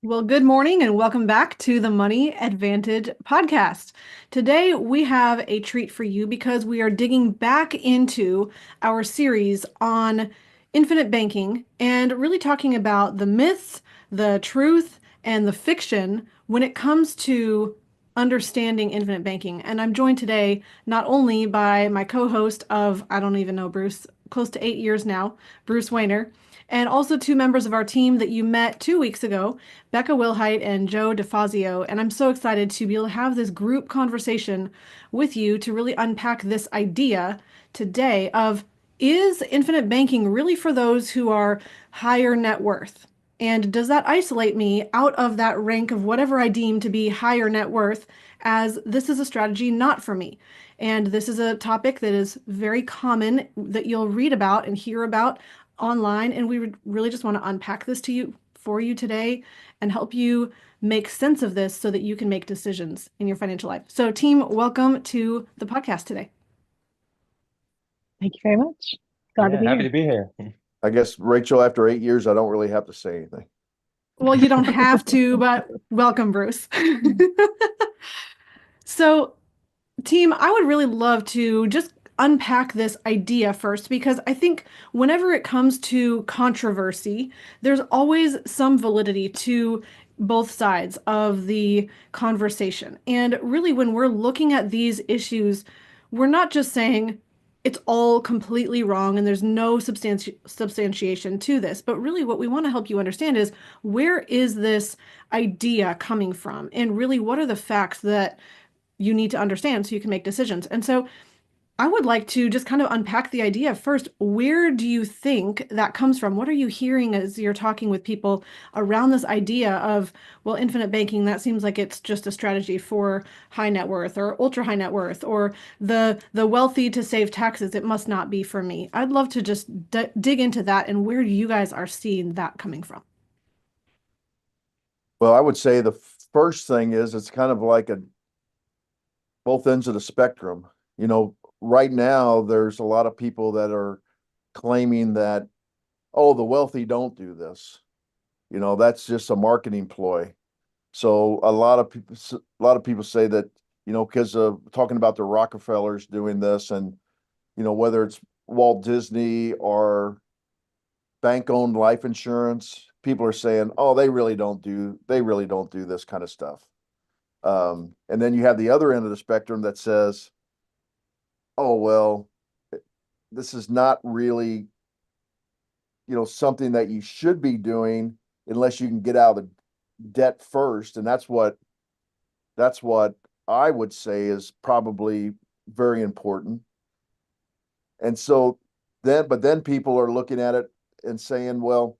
Well, good morning and welcome back to the Money Advantage podcast. Today we have a treat for you because we are digging back into our series on infinite banking and really talking about the myths, the truth, and the fiction when it comes to understanding infinite banking. And I'm joined today not only by my co-host of, I don't even know, Bruce, close to 8 years now, Bruce Wayner, and also two members of our team that you met 2 weeks ago, Becca Wilhite and Joe DeFazio. And I'm so excited to be able to have this group conversation with you to really unpack this idea today of, is infinite banking really for those who are higher net worth? And does that isolate me out of that rank of whatever I deem to be higher net worth, as this is a strategy not for me? And this is a topic that is very common that you'll read about and hear about online. And we would really just want to unpack this to you for you today and help you make sense of this so that you can make decisions in your financial life. So, team, welcome to the podcast today. Thank you very much. Glad to Yeah, be happy here. to be here. I guess, Rachel, after 8 years, I don't really have to say anything. Well, you don't have to, but welcome, Bruce. So, team, I would really love to just unpack this idea first because I think whenever it comes to controversy, there's always some validity to both sides of the conversation. And really, when we're looking at these issues, we're not just saying it's all completely wrong and there's no substantiation to this, but really what we want to help you understand is, where is this idea coming from? And really, what are the facts that you need to understand so you can make decisions? And so I would like to just kind of unpack the idea first. Where do you think that comes from? What are you hearing as you're talking with people around this idea of, well, infinite banking, that seems like it's just a strategy for high net worth or ultra high net worth, or the wealthy to save taxes, it must not be for me. I'd love to just dig into that and where you guys are seeing that coming from. Well, I would say the first thing is it's kind of like both ends of the spectrum. Right now there's a lot of people that are claiming that, oh, the wealthy don't do this. That's just a marketing ploy. So a lot of people say that, because of talking about the Rockefellers doing this, and whether it's Walt Disney or bank-owned life insurance, people are saying, oh, they really don't do this kind of stuff. And then you have the other end of the spectrum that says, oh, well, this is not really, something that you should be doing unless you can get out of the debt first. And that's what I would say is probably very important. And so but then people are looking at it and saying, well,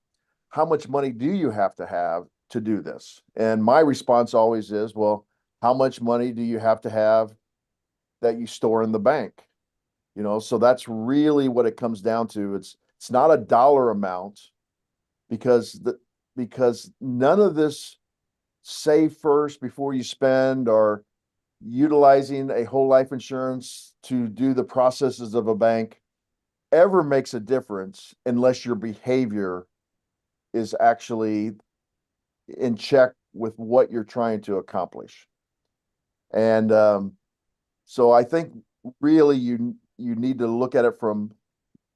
how much money do you have to do this? And my response always is, well, how much money do you have to have that you store in the bank? So that's really what it comes down to. It's not a dollar amount, because none of this save first before you spend, or utilizing a whole life insurance to do the processes of a bank ever makes a difference unless your behavior is actually in check with what you're trying to accomplish. And so I think really you need to look at it from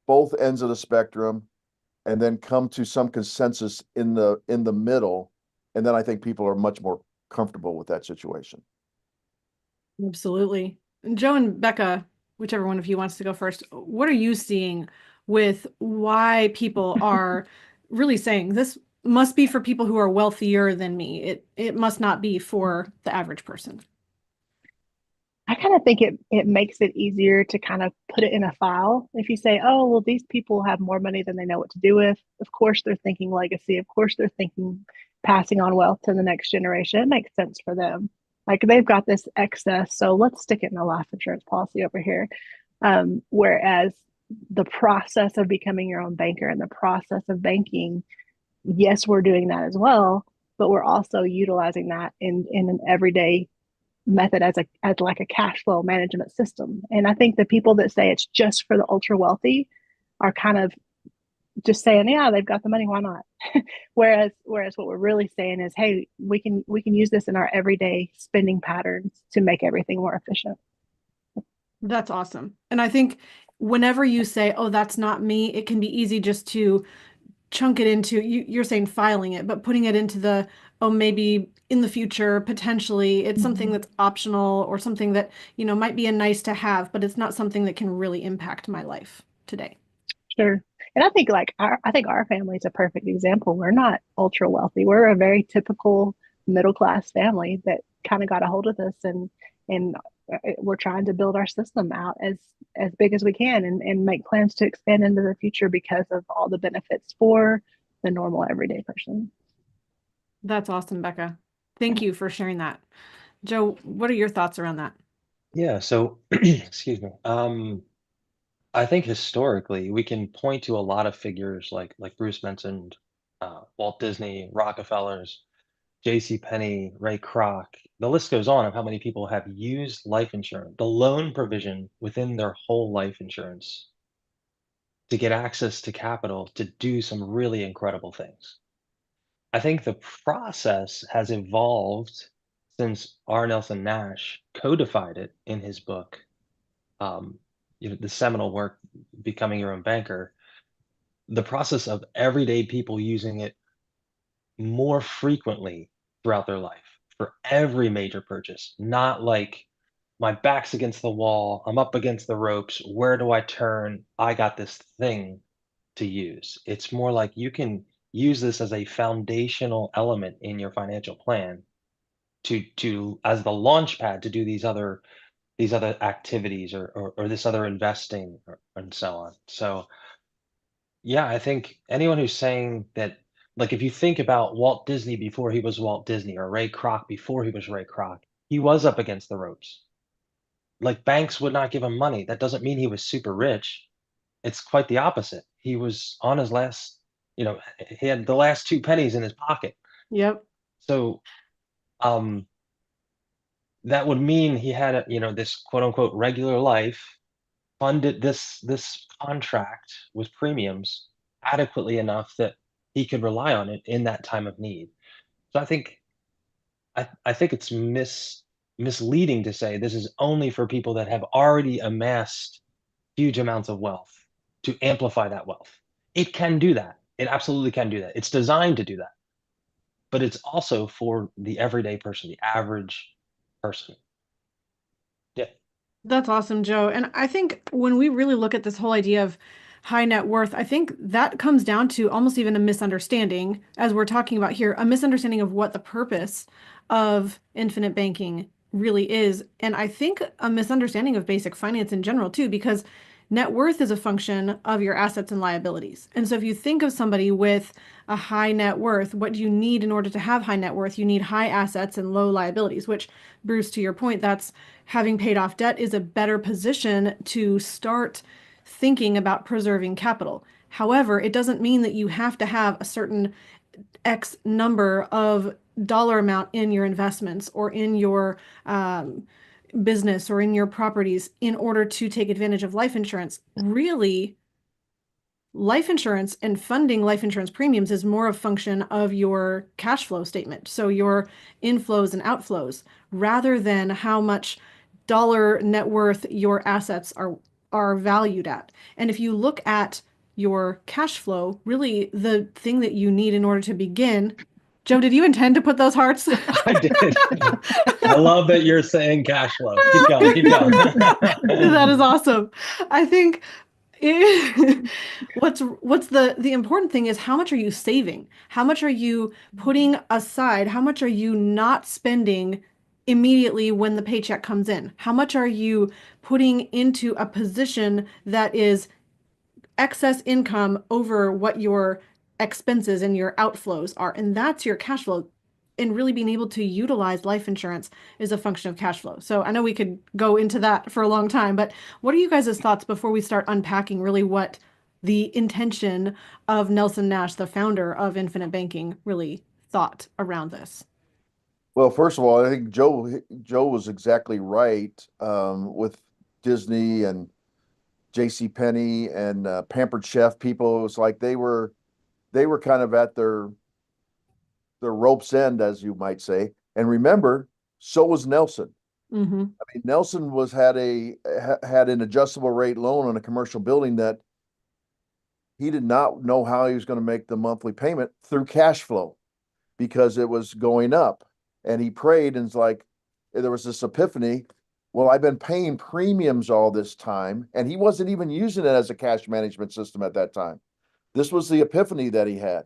both ends of the spectrum and then come to some consensus in the middle. And then I think people are much more comfortable with that situation. Absolutely. Joe and Becca, whichever one of you wants to go first, what are you seeing with why people are really saying this must be for people who are wealthier than me? It must not be for the average person. I kind of think it makes it easier to kind of put it in a file. If you say, oh, well, these people have more money than they know what to do with. Of course, they're thinking legacy. Of course, they're thinking passing on wealth to the next generation. It makes sense for them. Like they've got this excess, so let's stick it in a life insurance policy over here. Whereas the process of becoming your own banker and the process of banking, yes, we're doing that as well, but we're also utilizing that in an everyday method as like a cash flow management system. And I think the people that say it's just for the ultra wealthy are kind of just saying, yeah, they've got the money, why not? Whereas what we're really saying is, hey, we can use this in our everyday spending patterns to make everything more efficient. That's awesome. And I think whenever you say, oh, that's not me, it can be easy just to chunk it into you're saying filing it, but putting it into the, oh, maybe in the future, potentially, it's something Mm-hmm. that's optional or something that, might be a nice to have, but it's not something that can really impact my life today. Sure. And I think I think our family is a perfect example. We're not ultra wealthy. We're a very typical middle class family that kind of got a hold of this, and we're trying to build our system out as big as we can, and make plans to expand into the future because of all the benefits for the normal everyday person. That's awesome, Becca. Thank you for sharing that. Joe, what are your thoughts around that? Yeah, so excuse me. I think historically we can point to a lot of figures like Bruce mentioned, Walt Disney, Rockefellers, JCPenney, Ray Kroc. The list goes on of how many people have used life insurance, the loan provision within their whole life insurance to get access to capital to do some really incredible things. I think the process has evolved since R. Nelson Nash codified it in his book, um, the seminal work, Becoming Your Own Banker. The process of everyday people using it more frequently throughout their life for every major purchase, not like my back's against the wall, I'm up against the ropes, where do I turn? I got this thing to use. It's more like you can use this as a foundational element in your financial plan to as the launch pad to do these other activities or this other investing and so on. So yeah, I think anyone who's saying that, like if you think about Walt Disney before he was Walt Disney or Ray Kroc before he was Ray Kroc, he was up against the ropes. Like banks would not give him money. That doesn't mean he was super rich. It's quite the opposite. He was on his last, he had the last two pennies in his pocket. Yep. So um that would mean he had this quote unquote regular life, funded this contract with premiums adequately enough that he could rely on it in that time of need. So I think it's misleading to say this is only for people that have already amassed huge amounts of wealth to amplify that wealth. It can do that. It absolutely can do that. It's designed to do that. But it's also for the everyday person, the average person. Yeah. That's awesome, Joe. And I think when we really look at this whole idea of high net worth, I think that comes down to almost even a misunderstanding, as we're talking about here, a misunderstanding of what the purpose of infinite banking really is. And I think a misunderstanding of basic finance in general, too, because net worth is a function of your assets and liabilities. And so if you think of somebody with a high net worth, what do you need in order to have high net worth? You need high assets and low liabilities, which, Bruce, to your point, that's having paid off debt is a better position to start thinking about preserving capital. However, it doesn't mean that you have to have a certain X number of dollar amount in your investments or in your business or in your properties in order to take advantage of life insurance. Really, life insurance and funding life insurance premiums is more a function of your cash flow statement. So your inflows and outflows, rather than how much dollar net worth your assets are valued at. And if you look at your cash flow, really the thing that you need in order to begin. Joe, did you intend to put those hearts? I did. I love that you're saying cash flow. Keep going, keep going. That is awesome. I think what's the important thing is how much are you saving? How much are you putting aside? How much are you not spending immediately when the paycheck comes in? How much are you putting into a position that is excess income over what your expenses and your outflows are? And that's your cash flow. And really being able to utilize life insurance is a function of cash flow. So I know we could go into that for a long time, but what are you guys' thoughts before we start unpacking really what the intention of Nelson Nash, the founder of infinite banking, really thought around this? Well, first of all, I think Joe was exactly right with Disney and JCPenney and Pampered Chef people. It was like they were kind of at their rope's end, as you might say. And remember, so was Nelson. Mm-hmm. I mean, Nelson had an adjustable rate loan on a commercial building that he did not know how he was going to make the monthly payment through cash flow because it was going up. And he prayed and it's like there was this epiphany. Well, I've been paying premiums all this time, and he wasn't even using it as a cash management system at that time. This was the epiphany that he had.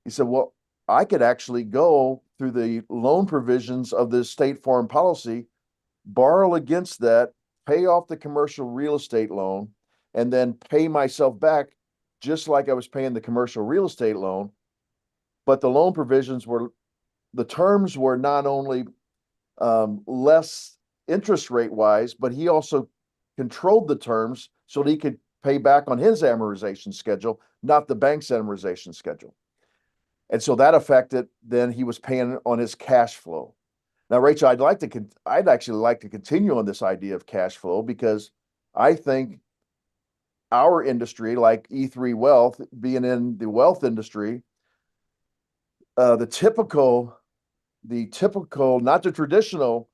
He said, well, I could actually go through the loan provisions of this state farm policy, borrow against that, pay off the commercial real estate loan, and then pay myself back just like I was paying the commercial real estate loan. But the loan provisions the terms were not only less interest rate wise, but he also controlled the terms so that he could pay back on his amortization schedule, not the bank's amortization schedule. And so that affected, then he was paying on his cash flow. Now, Rachel, I'd actually like to continue on this idea of cash flow because I think our industry, like E3 Wealth, being in the wealth industry, the typical, not the traditional,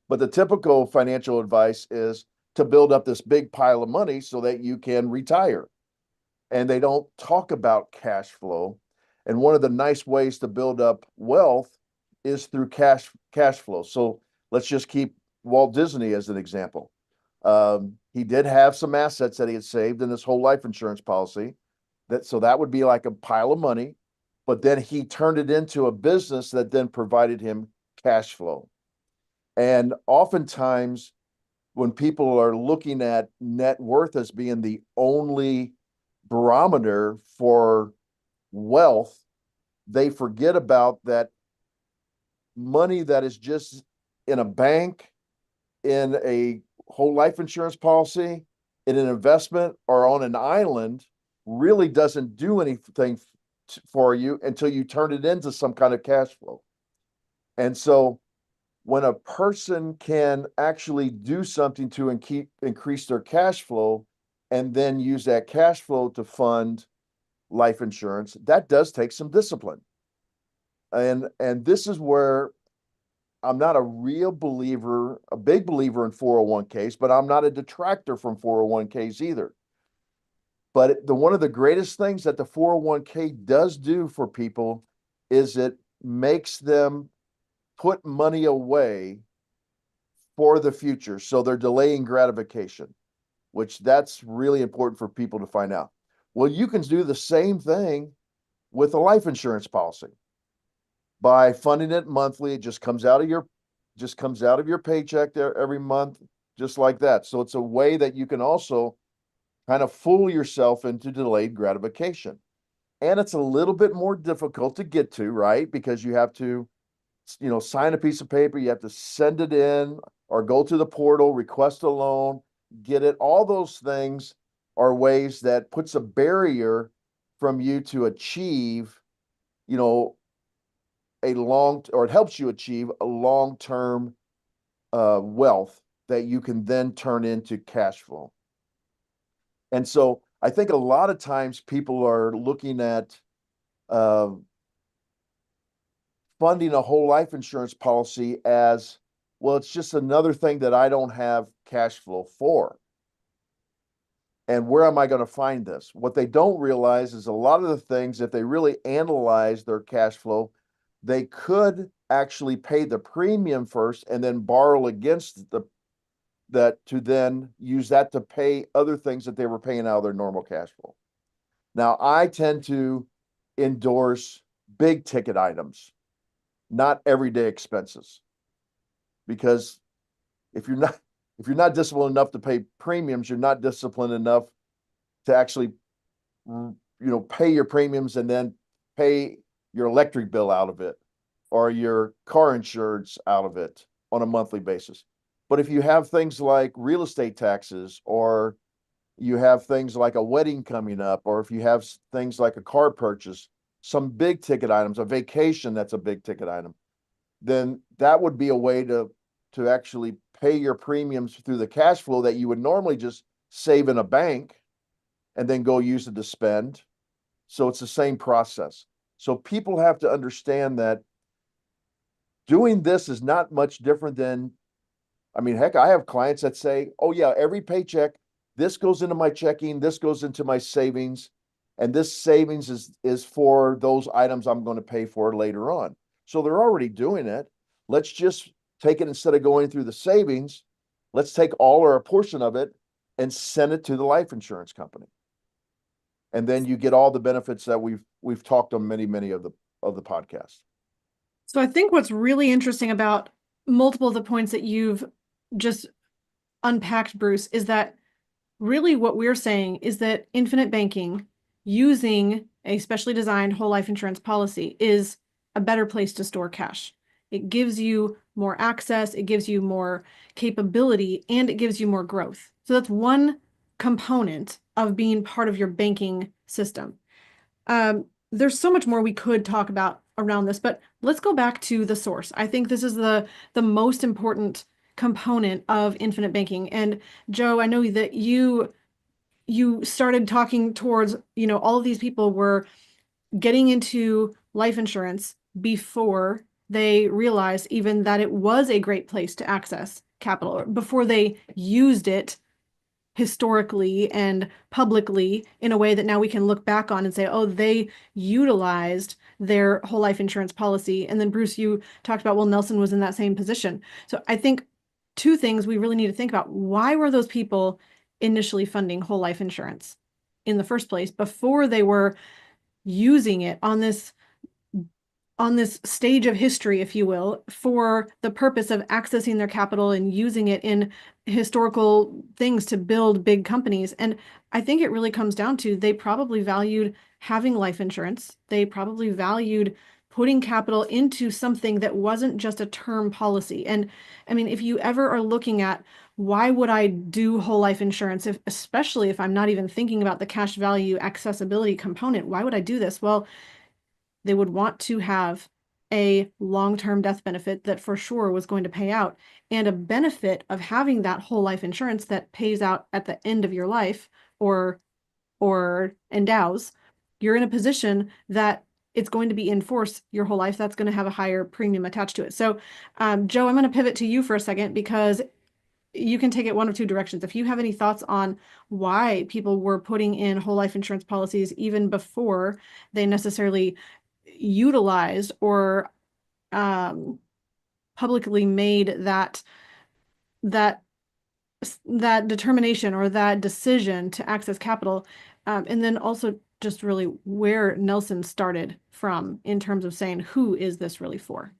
but the typical financial advice is to build up this big pile of money so that you can retire. And they don't talk about cash flow. And one of the nice ways to build up wealth is through cash flow. So let's just keep Walt Disney as an example. He did have some assets that he had saved in his whole life insurance policy. So that would be like a pile of money, but then he turned it into a business that then provided him cash flow. And oftentimes when people are looking at net worth as being the only barometer for wealth, they forget about that money that is just in a bank, in a whole life insurance policy, in an investment, or on an island really doesn't do anything for you until you turn it into some kind of cash flow. And so when a person can actually do something to increase their cash flow and then use that cash flow to fund life insurance, that does take some discipline. And this is where I'm not a big believer in 401ks, but I'm not a detractor from 401ks either. But one of the greatest things that the 401k does do for people is it makes them put money away for the future. So they're delaying gratification, which that's really important for people to find out. Well, you can do the same thing with a life insurance policy by funding it monthly. It just comes out of your paycheck there every month, just like that. So it's a way that you can also kind of fool yourself into delayed gratification. And it's a little bit more difficult to get to, right? Because you have to, sign a piece of paper, you have to send it in or go to the portal, request a loan, get it. All those things are ways that puts a barrier from you to achieve, it helps you achieve a long-term wealth that you can then turn into cash flow. And so I think a lot of times people are looking at funding a whole life insurance policy as, well, it's just another thing that I don't have cash flow for. And where am I going to find this? What they don't realize is a lot of the things, if they really analyze their cash flow, they could actually pay the premium first and then borrow against that to then use that to pay other things that they were paying out of their normal cash flow. Now, I tend to endorse big ticket items, not everyday expenses, because if you're not disciplined enough to pay premiums, you're not disciplined enough to actually, pay your premiums and then pay your electric bill out of it or your car insurance out of it on a monthly basis. But if you have things like real estate taxes, or you have things like a wedding coming up, or if you have things like a car purchase, some big ticket items, a vacation that's a big ticket item, then that would be a way to actually pay your premiums through the cash flow that you would normally just save in a bank and then go use it to spend. So it's the same process. So people have to understand that doing this is not much different than, I mean, heck, I have clients that say, oh, yeah, every paycheck, this goes into my checking, this goes into my savings, and this savings is for those items I'm going to pay for later on. So they're already doing it. Let's just take it, instead of going through the savings, let's take all or a portion of it and send it to the life insurance company. And then you get all the benefits that we've talked on many of the podcasts. So I think what's really interesting about multiple of the points that you've just unpacked, Bruce, is that really what we're saying is that infinite banking using a specially designed whole life insurance policy is a better place to store cash. It gives you more access, it gives you more capability, and it gives you more growth. So that's one component of being part of your banking system. There's so much more we could talk about around this, but let's go back to the source. I think this is the most important component of infinite banking. And Joe, I know that you started talking towards, all of these people were getting into life insurance before they realized even that it was a great place to access capital, before they used it historically and publicly in a way that now we can look back on and say, oh, they utilized their whole life insurance policy. And then Bruce, you talked about, well, Nelson was in that same position. So I think two things we really need to think about. Why were those people initially funding whole life insurance in the first place before they were using it on this stage of history, if you will, for the purpose of accessing their capital and using it in historical things to build big companies? And I think it really comes down to they probably valued having life insurance. They probably valued putting capital into something that wasn't just a term policy. And I mean, if you ever are looking at why would I do whole life insurance, especially if I'm not even thinking about the cash value accessibility component, why would I do this? Well, they would want to have a long-term death benefit that for sure was going to pay out, and a benefit of having that whole life insurance that pays out at the end of your life or endows. You're in a position that it's going to be in force your whole life. That's going to have a higher premium attached to it. So, Joe, I'm going to pivot to you for a second because you can take it one of two directions. If you have any thoughts on why people were putting in whole life insurance policies even before they necessarily utilized or publicly made that determination or that decision to access capital, and then also just really where Nelson started from in terms of saying, who is this really for?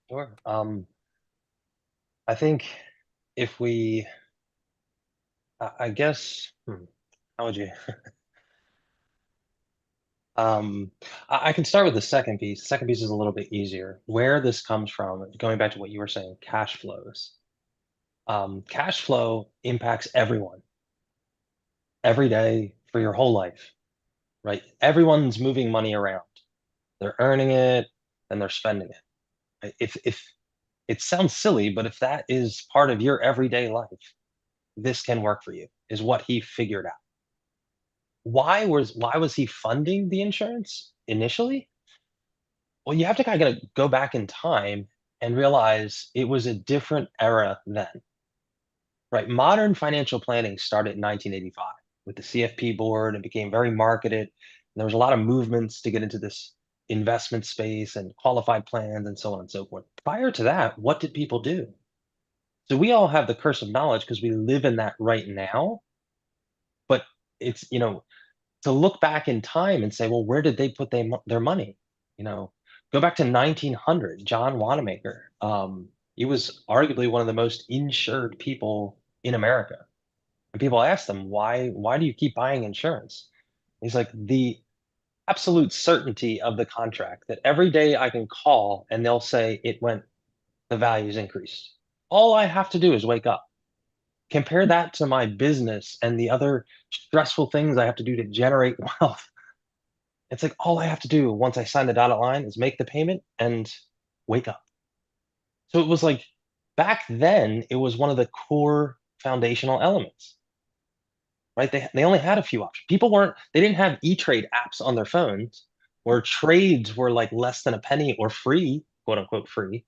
Sure. I think if we, I guess, how would you? I can start with the second piece. The second piece is a little bit easier. Where this comes from, going back to what you were saying, cash flows. Cash flow impacts everyone every day for your whole life, right? Everyone's moving money around. They're earning it and they're spending it. Right? If it sounds silly, but if that is part of your everyday life, this can work for you, is what he figured out. Why was he funding the insurance initially? Well, you have to kind of go back in time and realize it was a different era then, right? Modern financial planning started in 1985 with the CFP board and became very marketed. And there was a lot of movements to get into this investment space and qualified plans and so on and so forth. Prior to that, what did people do? So we all have the curse of knowledge because we live in that right now. But it's, to look back in time and say, well, where did they put their money? You know, go back to 1900, John Wanamaker. He was arguably one of the most insured people in America. And people asked him, why do you keep buying insurance? He's like, the absolute certainty of the contract that every day I can call and they'll say the value's increased. All I have to do is wake up. Compare that to my business and the other stressful things I have to do to generate wealth. It's like all I have to do once I sign the dotted line is make the payment and wake up. So it was like back then, it was one of the core foundational elements. right? They only had a few options. They didn't have E-Trade apps on their phones where trades were like less than a penny or free, quote unquote free,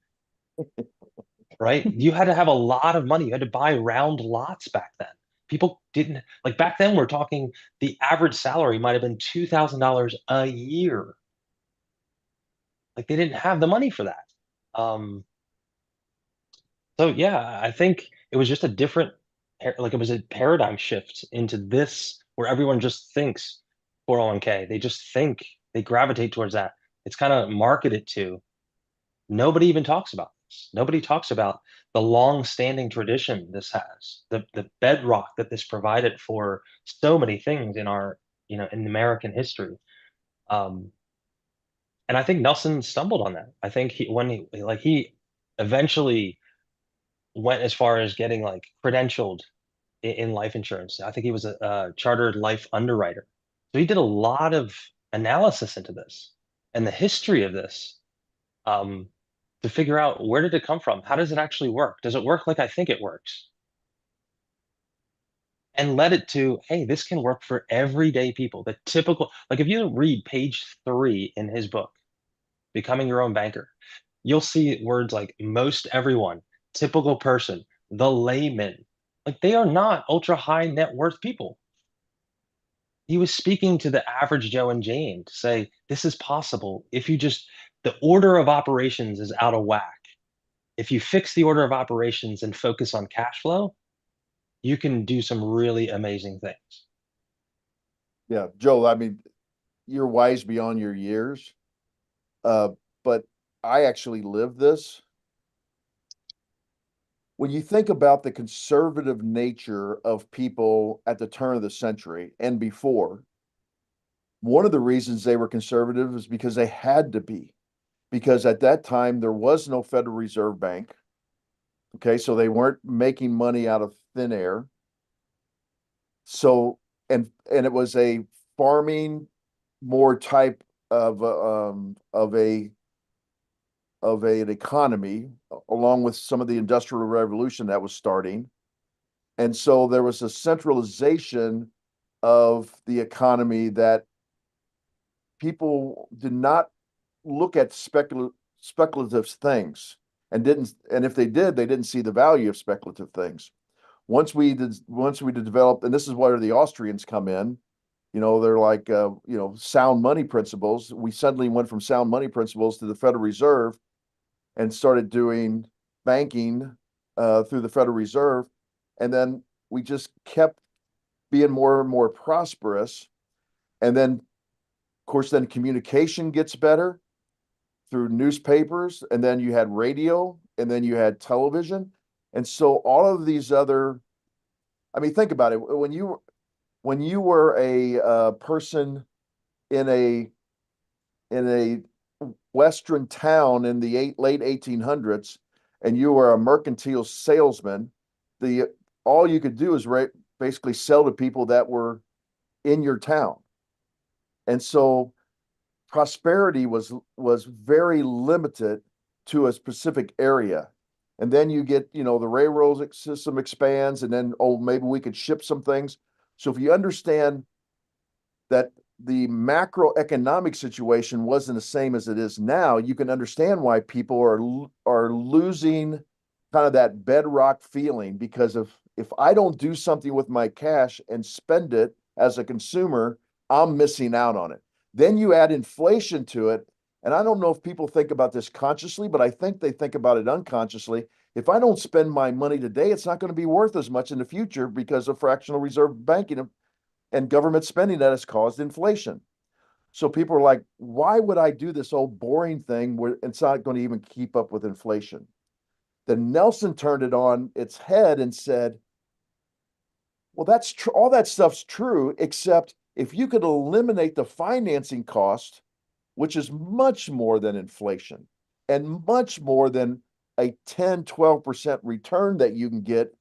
right? You had to have a lot of money. You had to buy round lots back then. People didn't like back then. We're talking the average salary might have been $2,000 a year. Like they didn't have the money for that. Um, so yeah, I think it was just a different, like it was a paradigm shift into this where everyone just thinks 401k. They just think they gravitate towards that. It's kind of marketed to. Nobody even talks about this. Nobody talks about the long-standing tradition this has, the bedrock that this provided for so many things in our, in American history. Um, and I think Nelson stumbled on that. I think he eventually went as far as getting like credentialed in life insurance. I think he was a chartered life underwriter. So he did a lot of analysis into this and the history of this, um, to figure out where did it come from? How does it actually work? Does it work like I think it works? And led it to, hey, this can work for everyday people. The typical, like if you read page 3 in his book, Becoming Your Own Banker, you'll see words like most everyone, typical person, the layman. Like they are not ultra high net worth people. He was speaking to the average Joe and Jane to say, this is possible if you just, the order of operations is out of whack. If you fix the order of operations and focus on cash flow, you can do some really amazing things. Yeah, Joel, I mean, you're wise beyond your years. Uh, but I actually live this. When you think about the conservative nature of people at the turn of the century and before, one of the reasons they were conservative is because they had to be, because at that time there was no Federal Reserve Bank. Okay, so they weren't making money out of thin air. So, and it was a farming more type of an economy, along with some of the industrial revolution that was starting. And so there was a centralization of the economy that people did not look at speculative things, and if they did, they didn't see the value of speculative things. Once we developed, and this is where the Austrians come in, they're like, sound money principles. We suddenly went from sound money principles to the Federal Reserve and started doing banking through the Federal Reserve. And then we just kept being more and more prosperous. And then, of course, then communication gets better through newspapers. And then you had radio, and then you had television. And so all of these other, I mean, think about it. When you were a person in a Western town in the late 1800s, and you were a mercantile salesman, the all you could do is basically sell to people that were in your town. And so prosperity was very limited to a specific area. And then you get, the railroad system expands, and then, oh, maybe we could ship some things. So if you understand that the macroeconomic situation wasn't the same as it is now, you can understand why people are losing kind of that bedrock feeling, because if I don't do something with my cash and spend it as a consumer, I'm missing out on it. Then you add inflation to it, and I don't know if people think about this consciously, but I think they think about it unconsciously. If I don't spend my money today, it's not going to be worth as much in the future because of fractional reserve banking and government spending that has caused inflation. So people are like, why would I do this old boring thing where it's not going to even keep up with inflation? Then Nelson turned it on its head and said, well, that's true. All that stuff's true, except if you could eliminate the financing cost, which is much more than inflation and much more than a 10, 12% return that you can get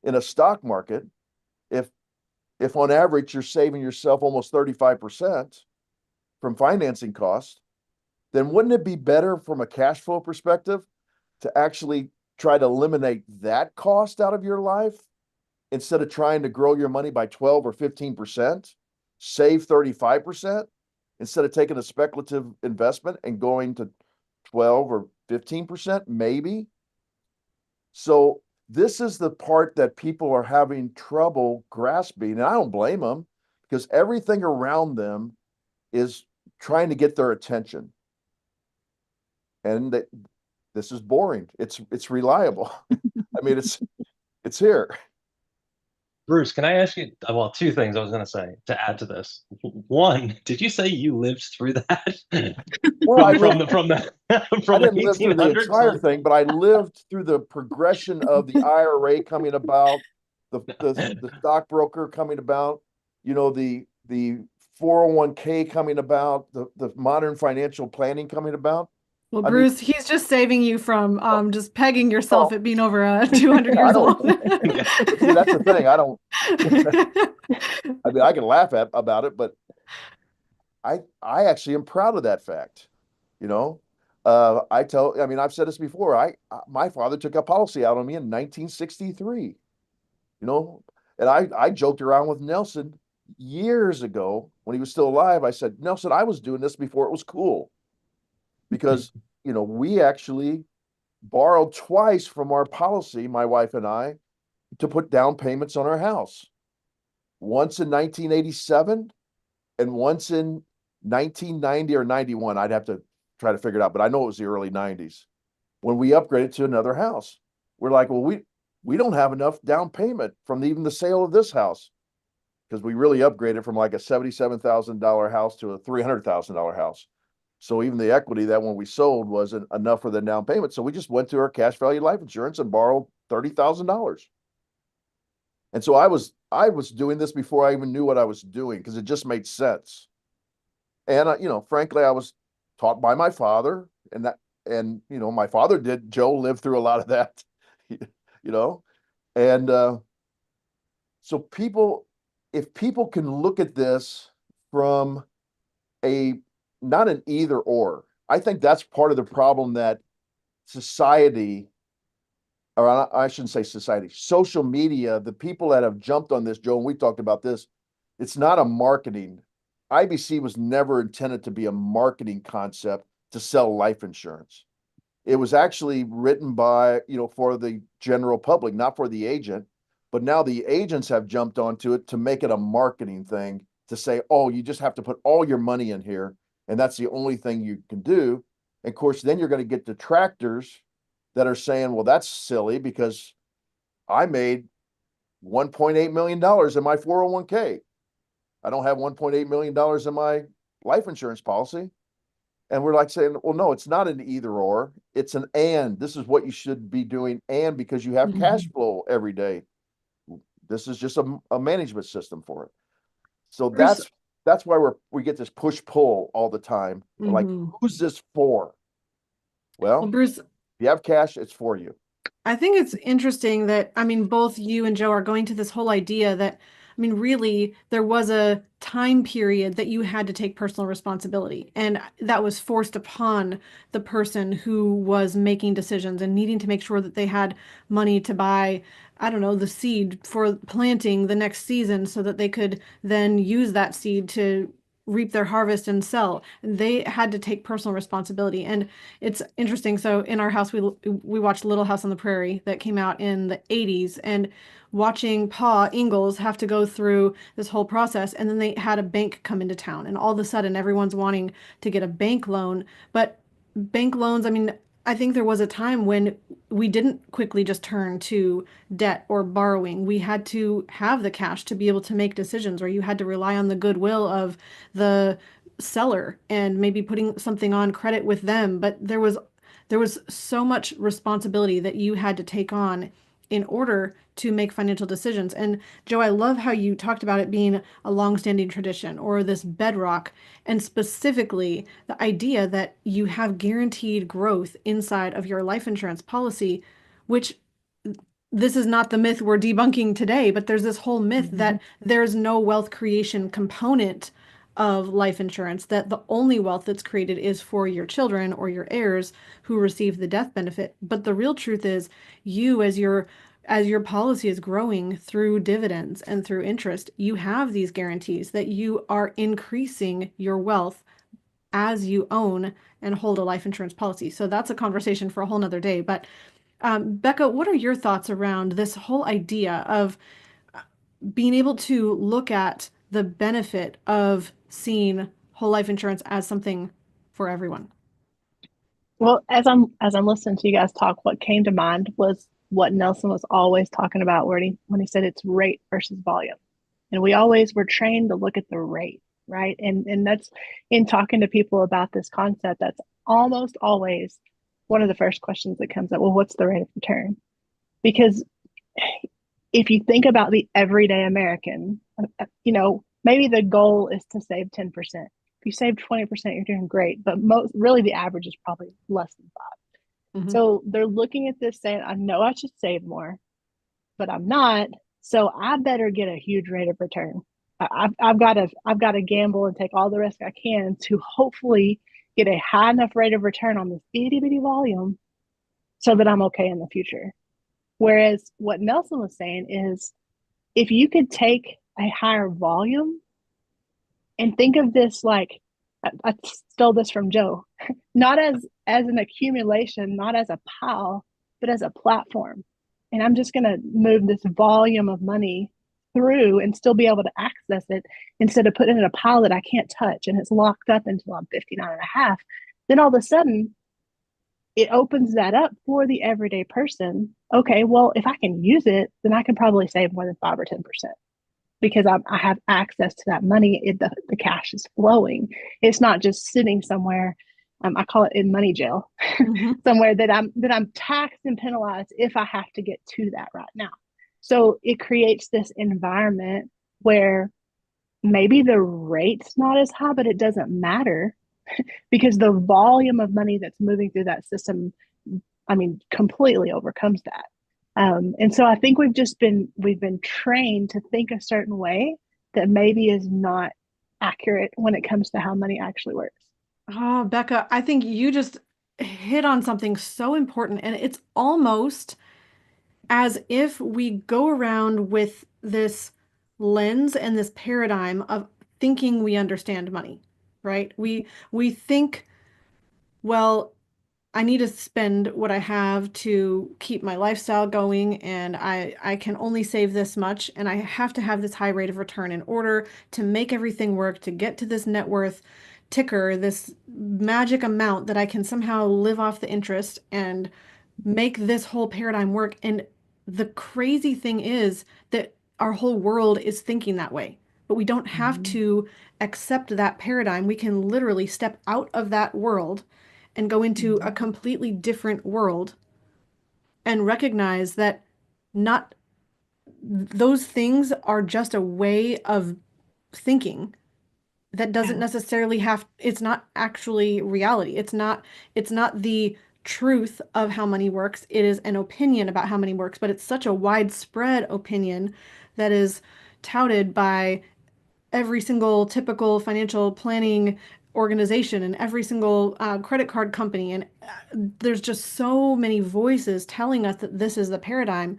in a stock market, if if on average you're saving yourself almost 35% from financing costs, then wouldn't it be better from a cash flow perspective to actually try to eliminate that cost out of your life instead of trying to grow your money by 12 or 15%, save 35% instead of taking a speculative investment and going to 12 or 15%, maybe. So this is the part that people are having trouble grasping. And I don't blame them because everything around them is trying to get their attention. And this is boring. It's reliable. I mean, it's here. Bruce, can I ask you, well, two things I was going to say to add to this. One, did you say you lived through that Well, I from lived, the from the I from the didn't live through the 1800s? entire thing, but I lived through the progression of the IRA coming about, the stockbroker coming about, the 401k coming about, the modern financial planning coming about. Well, I mean, Bruce, he's just saving you from just pegging yourself oh, at being over 200 I years don't, old. but see, that's the thing. I don't, I mean, I can laugh about it, but I actually am proud of that fact. You know, I mean, I've said this before. My father took a policy out on me in 1963. You know, and I joked around with Nelson years ago when he was still alive. I said, Nelson, I was doing this before it was cool because we actually borrowed twice from our policy, my wife and I, to put down payments on our house. Once in 1987 and once in 1990 or 91. I'd have to try to figure it out, but I know it was the early 90s when we upgraded to another house. We're like, well, we don't have enough down payment from even the sale of this house because we really upgraded from like a $77,000 house to a $300,000 house. So even the equity that when we sold wasn't enough for the down payment. So we just went to our cash value life insurance and borrowed $30,000. And so I was doing this before I even knew what I was doing because it just made sense. And frankly, I was taught by my father, and my father did. Joe lived through a lot of that, you know, and so if people can look at this from a not an either or, I think that's part of the problem that society, or I shouldn't say society, social media, the people that have jumped on this, Joe, and we talked about this, it's not a marketing. IBC was never intended to be a marketing concept to sell life insurance. It was actually written for the general public, not for the agent. But now the agents have jumped onto it to make it a marketing thing to say, oh, you just have to put all your money in here. And that's the only thing you can do. And of course, then you're going to get detractors that are saying, well, that's silly because I made $1.8 million in my 401k. I don't have $1.8 million in my life insurance policy. And we're like saying, well, no, it's not an either or. It's an and. This is what you should be doing. And because you have cash flow every day, this is just a management system for it. So Bruce, that's why we get this push pull all the time. Like, who's this for? well, Well, Bruce, if you have cash, it's for you. I think it's interesting that, I mean, both you and Joe are going to this whole idea that, I mean, really, there was a time period that you had to take personal responsibility, and that was forced upon the person who was making decisions and needing to make sure that they had money to buy, I don't know, the seed for planting the next season so that they could then use that seed to reap their harvest and sell. They had to take personal responsibility. And it's interesting. So in our house, we watched Little House on the Prairie that came out in the 80s, and watching Pa Ingalls have to go through this whole process. And then they had a bank come into town, and all of a sudden everyone's wanting to get a bank loan. But bank loans, I mean, I think there was a time when we didn't quickly just turn to debt or borrowing. We had to have the cash to be able to make decisions, or you had to rely on the goodwill of the seller and maybe putting something on credit with them. But there was so much responsibility that you had to take on in order to make financial decisions. And Joe, I love how you talked about it being a longstanding tradition or this bedrock, and specifically the idea that you have guaranteed growth inside of your life insurance policy, which this is not the myth we're debunking today, but there's this whole myth that there's no wealth creation component of life insurance, that the only wealth that's created is for your children or your heirs who receive the death benefit. But the real truth is, you, as you're as your policy is growing through dividends and through interest, you have these guarantees that you are increasing your wealth as you own and hold a life insurance policy. So that's a conversation for a whole nother day. But Becca, what are your thoughts around this whole idea of being able to look at the benefit of seeing whole life insurance as something for everyone? Well, as I'm listening to you guys talk, what came to mind was what Nelson was always talking about when he said it's rate versus volume. And we always were trained to look at the rate, right? And that's in talking to people about this concept, that's almost always one of the first questions that comes up. Well, what's the rate of return? Because if you think about the everyday American, maybe the goal is to save 10%. If you save 20%, you're doing great, but really the average is probably less than 5. Mm-hmm. So they're looking at this saying, I know I should save more, but I'm not. So I better get a huge rate of return. I've got to gamble and take all the risk I can to hopefully get a high enough rate of return on this itty bitty volume so that I'm okay in the future. Whereas what Nelson was saying is if you could take a higher volume and think of this like I stole this from Joe, not as an accumulation, not as a pile, but as a platform. And I'm just going to move this volume of money through and still be able to access it instead of putting it in a pile that I can't touch and it's locked up until I'm 59 and a half. Then all of a sudden, it opens that up for the everyday person. Okay, well, if I can use it, then I can probably save more than 5 or 10% because I have access to that money. The cash is flowing. It's not just sitting somewhere. I call it in money jail, Mm-hmm. somewhere that I'm taxed and penalized if I have to get to that right now. So it creates this environment where maybe the rate's not as high, but it doesn't matter because the volume of money that's moving through that system, I mean, completely overcomes that. And so I think we've been trained to think a certain way that maybe is not accurate when it comes to how money actually works. Oh, Becca, I think you just hit on something so important, and it's almost as if we go around with this lens and this paradigm of thinking we understand money, right? We think, well, I need to spend what I have to keep my lifestyle going, and I can only save this much, and I have to have this high rate of return in order to make everything work, to get to this net worth ticker, this magic amount that I can somehow live off the interest and make this whole paradigm work. And the crazy thing is that our whole world is thinking that way, but we don't have Mm-hmm. to accept that paradigm. We can literally step out of that world and go into a completely different world and recognize that not those things are just a way of thinking that doesn't Yeah. necessarily have it's not actually reality. It's not the truth of how money works. It is an opinion about how money works, but it's such a widespread opinion that is touted by every single typical financial planning organization and every single credit card company. And there's just so many voices telling us that this is the paradigm,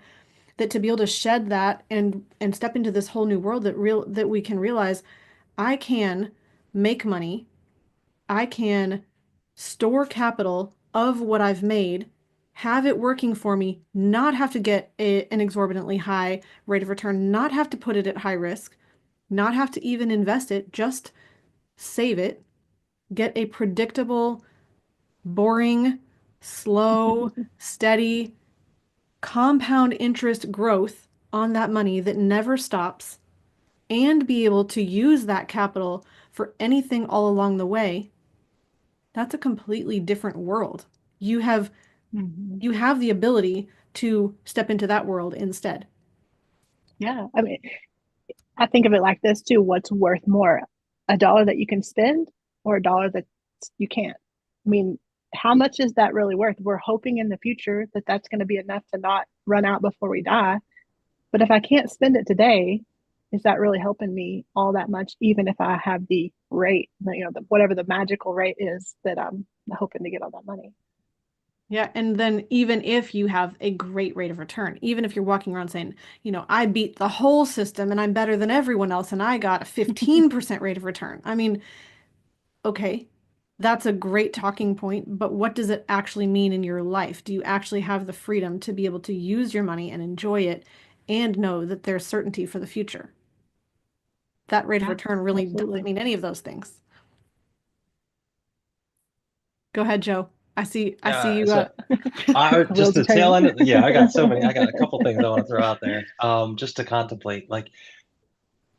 that to be able to shed that and step into this whole new world that we can realize I can make money, I can store capital of what I've made, have it working for me, not have to get an exorbitantly high rate of return, not have to put it at high risk, not have to even invest it, just save it, get a predictable, boring, slow, steady, compound interest growth on that money that never stops, and be able to use that capital for anything all along the way. That's a completely different world. You have Mm-hmm. you have the ability to step into that world instead. Yeah. I mean, I think of it like this too. What's worth more, a dollar that you can spend or a dollar that you can't? I mean, how much is that really worth? We're hoping in the future that that's going to be enough to not run out before we die. But if I can't spend it today, is that really helping me all that much? Even if I have the rate, whatever the magical rate is that I'm hoping to get on that money. Yeah, and then even if you have a great rate of return, even if you're walking around saying, I beat the whole system and I'm better than everyone else and I got a 15% rate of return. I mean, okay, that's a great talking point, but what does it actually mean in your life? Do you actually have the freedom to be able to use your money and enjoy it and know that there's certainty for the future? That rate of Yeah, return really doesn't absolutely. mean any of those things. Go ahead, Joe. I see Yeah, you. so I just Wheels are the tail turning. end of, yeah, I got so many. I got a couple things I want to throw out there. Just to contemplate, like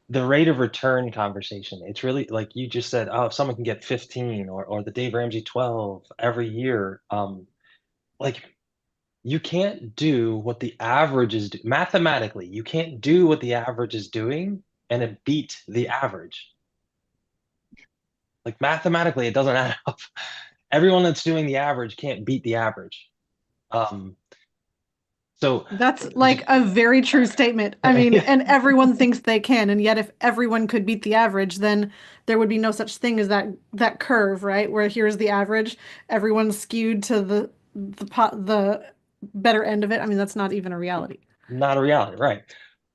the rate of return conversation. It's really like you just said, oh, if someone can get 15 or the Dave Ramsey 12 every year, like you can't do what the average is mathematically, you can't do what the average is doing and it beat the average. Like mathematically, it doesn't add up. Everyone that's doing the average can't beat the average. Um, so That's like a very true statement. I mean, yeah, and everyone thinks they can, and yet if everyone could beat the average, then there would be no such thing as that curve, right? Where here's the average, everyone's skewed to the better end of it. I mean, that's not even a reality. not a reality, right?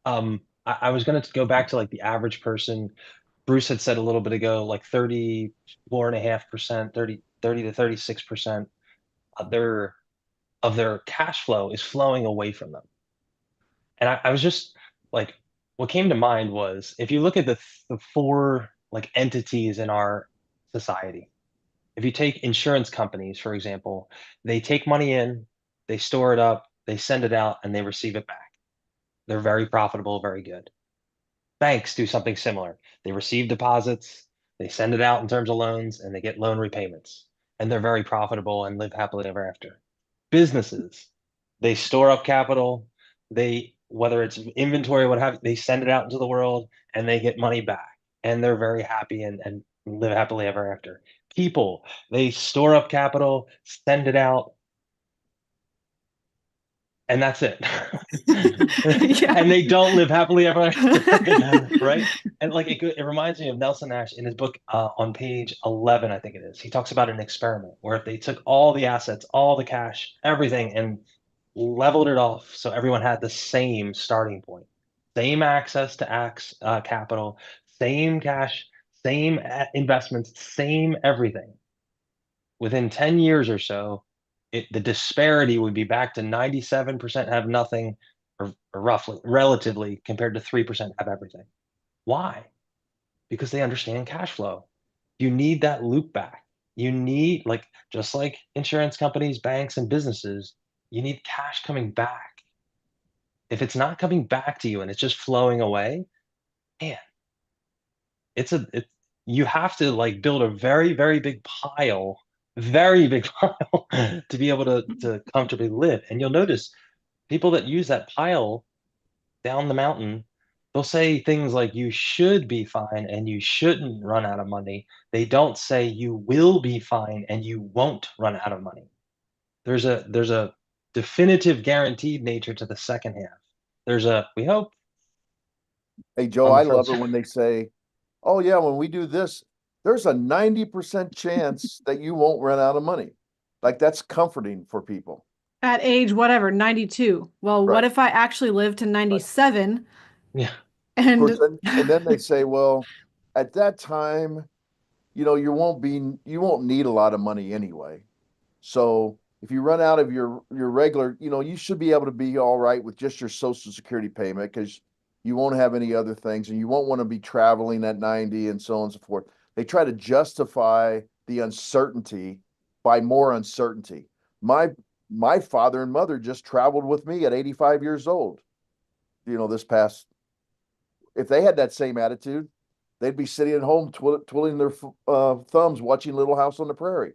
I was going to go back to like the average person. Bruce had said a little bit ago, like 34.5%, 30 to 36% of their cash flow is flowing away from them. And I was just like, what came to mind was if you look at the four like entities in our society, if you take insurance companies, for example, they take money in, they store it up, they send it out, and they receive it back. They're very profitable, very good. Banks do something similar. They receive deposits, they send it out in terms of loans, and they get loan repayments. And they're very profitable and live happily ever after. Businesses, they store up capital, they whether it's inventory, what have you, they send it out into the world and they get money back. And they're very happy and live happily ever after. People, they store up capital, send it out, and that's it. Yeah. And they don't live happily ever after, right? And like it reminds me of Nelson Nash in his book on page 11, I think it is. He talks about an experiment where if they took all the assets, all the cash, everything, and leveled it off so everyone had the same starting point, same access to capital, same cash, same investments, same everything within 10 years or so, the disparity would be back to 97% have nothing, or roughly, relatively, compared to 3% have everything. Why? Because they understand cash flow. You need that loop back. You need, like, just like insurance companies, banks, and businesses, you need cash coming back. If it's not coming back to you and it's just flowing away, man, it's you have to like build a very, very big pile to be able to comfortably live. And you'll notice people that use that pile down the mountain, they'll say things like you should be fine and you shouldn't run out of money. They don't say you will be fine and you won't run out of money. There's a definitive guaranteed nature to the second half. There's a we hope Hey, Joe, on the I love first. it when they say, oh, yeah, when we do this, there's a 90% chance that you won't run out of money. Like that's comforting for people. At age whatever, 92. Well, what Right. if I actually live to Right. 97 Yeah. Of course, and and then they say, well, at that time, you won't need a lot of money anyway. So if you run out of your regular, you should be able to be all right with just your Social Security payment because you won't have any other things and you won't want to be traveling at 90 and so on and so forth. They try to justify the uncertainty by more uncertainty. My my father and mother just traveled with me at 85 years old. This past if they had that same attitude, they'd be sitting at home twiddling their thumbs watching Little House on the Prairie.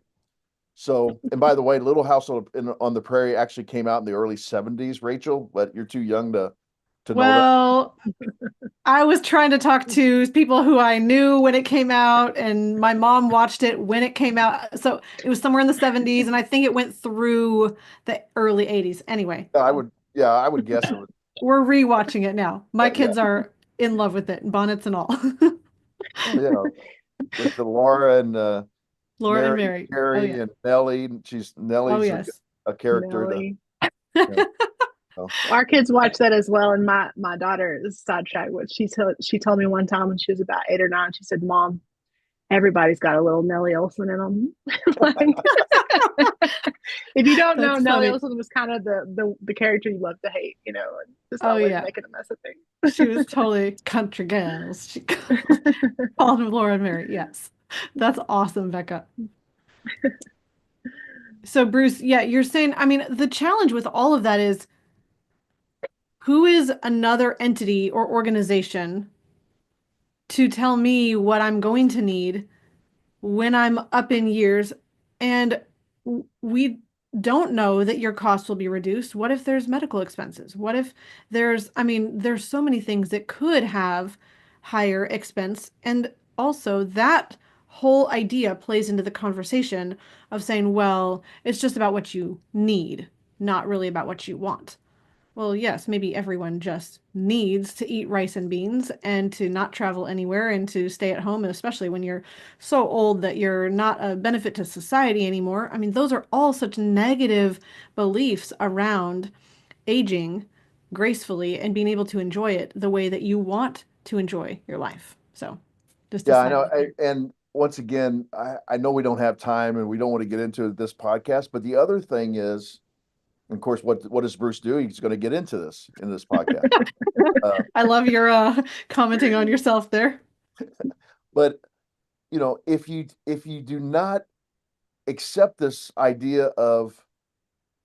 So, and by the way, Little House on the Prairie actually came out in the early 70s, Rachel, but you're too young to know that. well, I was trying to talk to people who I knew when it came out, and my mom watched it when it came out. So it was somewhere in the 70s, and I think it went through the early 80s. Anyway, I would guess it was, we're rewatching it now. My yeah, kids are in love with it, bonnets and all. yeah, with the Laura and Laura and Mary, Mary. Oh Carrie yeah. and Nellie. Oh Nellie's yes. a character that, Nelly. you know, so. Our kids watch that as well, and my daughter is sidetracked. What she told me one time when she was about 8 or 9, she said, "Mom, everybody's got a little Nelly Olson in them." Like, if you don't know, That's Nellie funny. Olson was kind of the character you love to hate, and just Oh always yeah. making a mess of She was things. totally country girls. She called him Laura and Mary. Yes. That's awesome, Becca. So Bruce, yeah, you're saying, I mean, the challenge with all of that is who is another entity or organization to tell me what I'm going to need when I'm up in years, and we don't know that your costs will be reduced. What if there's medical expenses? What if I mean, there's so many things that could have higher expense. And also that whole idea plays into the conversation of saying, well, it's just about what you need, not really about what you want. Well, yes, maybe everyone just needs to eat rice and beans and to not travel anywhere and to stay at home, and especially when you're so old that you're not a benefit to society anymore. I mean, those are all such negative beliefs around aging gracefully and being able to enjoy it the way that you want to enjoy your life. So, just a Yeah, I side know. note there. And once again, I know we don't have time and we don't want to get into this podcast, but the other thing is, of course, what does Bruce do? He's going to get into this in this podcast. I love your commenting on yourself there. But if you do not accept this idea of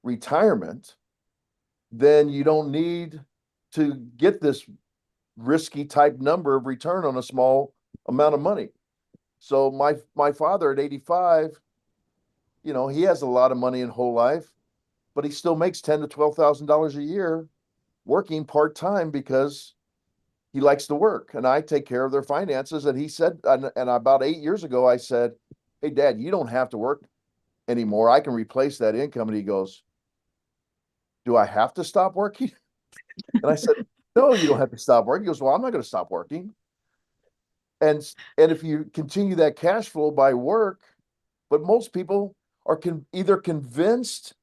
retirement, then you don't need to get this risky type number of return on a small amount of money. So my father at 85, he has a lot of money in whole life, but he still makes $10,000 to $12,000 a year working part-time because he likes to work, and I take care of their finances. And he said, and about 8 years ago, I said, "Hey, Dad, you don't have to work anymore. I can replace that income." And he goes, "Do I have to stop working?" And I said, "No, you don't have to stop working." He goes, "Well, I'm not going to stop working." And if you continue that cash flow by work, but most people are either convinced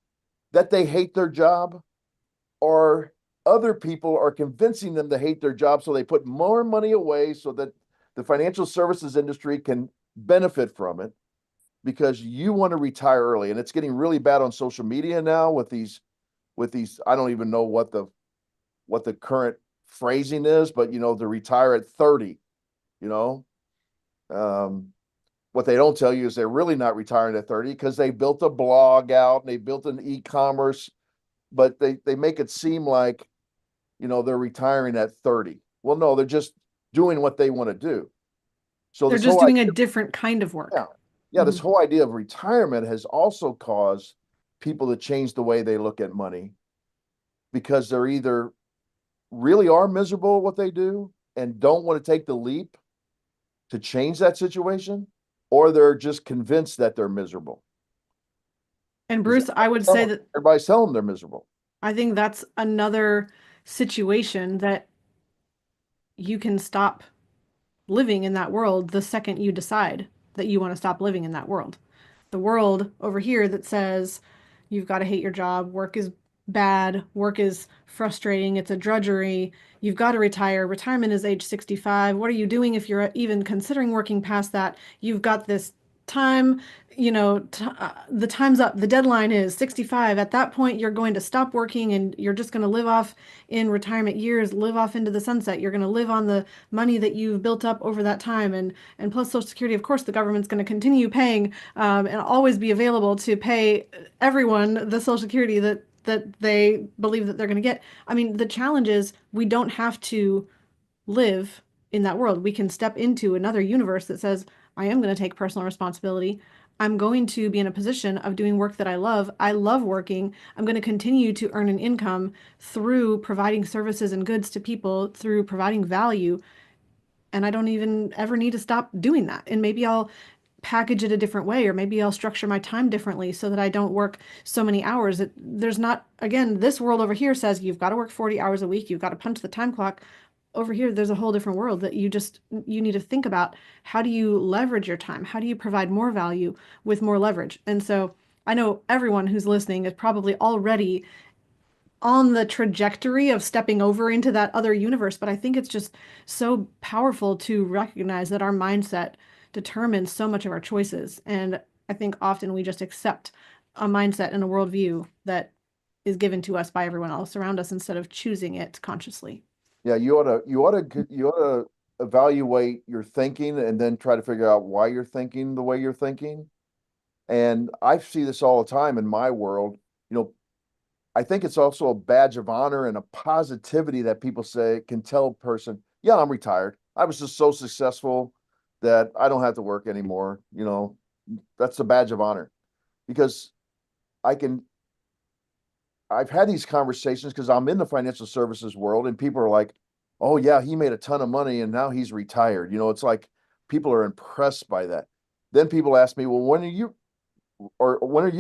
that they hate their job, or other people are convincing them to hate their job, so they put more money away so that the financial services industry can benefit from it, because you want to retire early. And it's getting really bad on social media now with these I don't even know what the current phrasing is, but to retire at 30, you know. What they don't tell you is they're really not retiring at 30 because they built a blog out and they built an e-commerce, but they make it seem like they're retiring at 30. Well, no, they're just doing what they want to do. So They're this just whole doing a idea, different kind of yeah, work. yeah, this Mhm. whole idea of retirement has also caused people to change the way they look at money, because they're either really are miserable at what they do and don't want to take the leap to change that situation, or they're just convinced that they're miserable And because Bruce, I would say that everybody's telling them they're miserable. I think that's another situation that you can stop living in that world the second you decide that you want to stop living in that world. The world over here that says you've got to hate your job, work is bad, work is frustrating, it's a drudgery, you've got to retire. Retirement is age 65. What are you doing if you're even considering working past that? You've got this time, the time's up. The deadline is 65. At that point, you're going to stop working and you're just going to live off in retirement years, live off into the sunset. You're going to live on the money that you've built up over that time. And plus Social Security, of course, the government's going to continue paying and always be available to pay everyone the Social Security that they believe that they're going to get. I mean, the challenge is we don't have to live in that world. We can step into another universe that says, I am going to take personal responsibility. I'm going to be in a position of doing work that I love. I love working. I'm going to continue to earn an income through providing services and goods to people, through providing value. And I don't even ever need to stop doing that. And maybe I'll package it a different way, or maybe I'll structure my time differently so that I don't work so many hours. There's not, again, this world over here says you've got to work 40 hours a week, you've got to punch the time clock. Over here, there's a whole different world that you need to think about. How do you leverage your time? How do you provide more value with more leverage? And so I know everyone who's listening is probably already on the trajectory of stepping over into that other universe, but I think it's just so powerful to recognize that our mindset determines so much of our choices. And I think often we just accept a mindset and a worldview that is given to us by everyone else around us instead of choosing it consciously. Yeah, you ought to evaluate your thinking and then try to figure out why you're thinking the way you're thinking. And I see this all the time in my world. You know, I think it's also a badge of honor and a positivity that people say can tell a person, yeah, I'm retired. I was just so successful that I don't have to work anymore. That's a badge of honor because I can, I've had these conversations because I'm in the financial services world and people are like, oh, yeah, he made a ton of money and now he's retired. It's like people are impressed by that. Then people ask me, well, when are you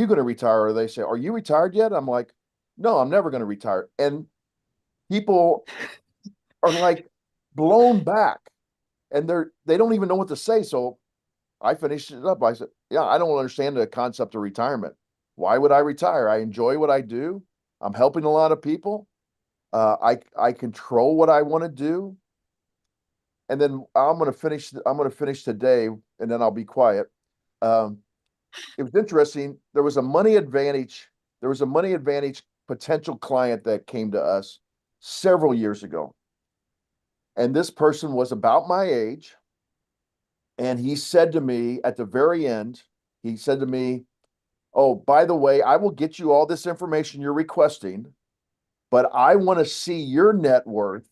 going to retire? Or they say, are you retired yet? I'm like, no, I'm never going to retire. And people are like blown back and they don't even know what to say. So I finished it up. I said, yeah, I don't understand the concept of retirement. Why would I retire? I enjoy what I do. I'm helping a lot of people. I control what I want to do. And then I'm going to finish today and then I'll be quiet. Um, it was interesting. There was a money advantage potential client that came to us several years ago. And this person was about my age. And he said to me at the very end, he said to me, oh, by the way, I will get you all this information you're requesting, but I want to see your net worth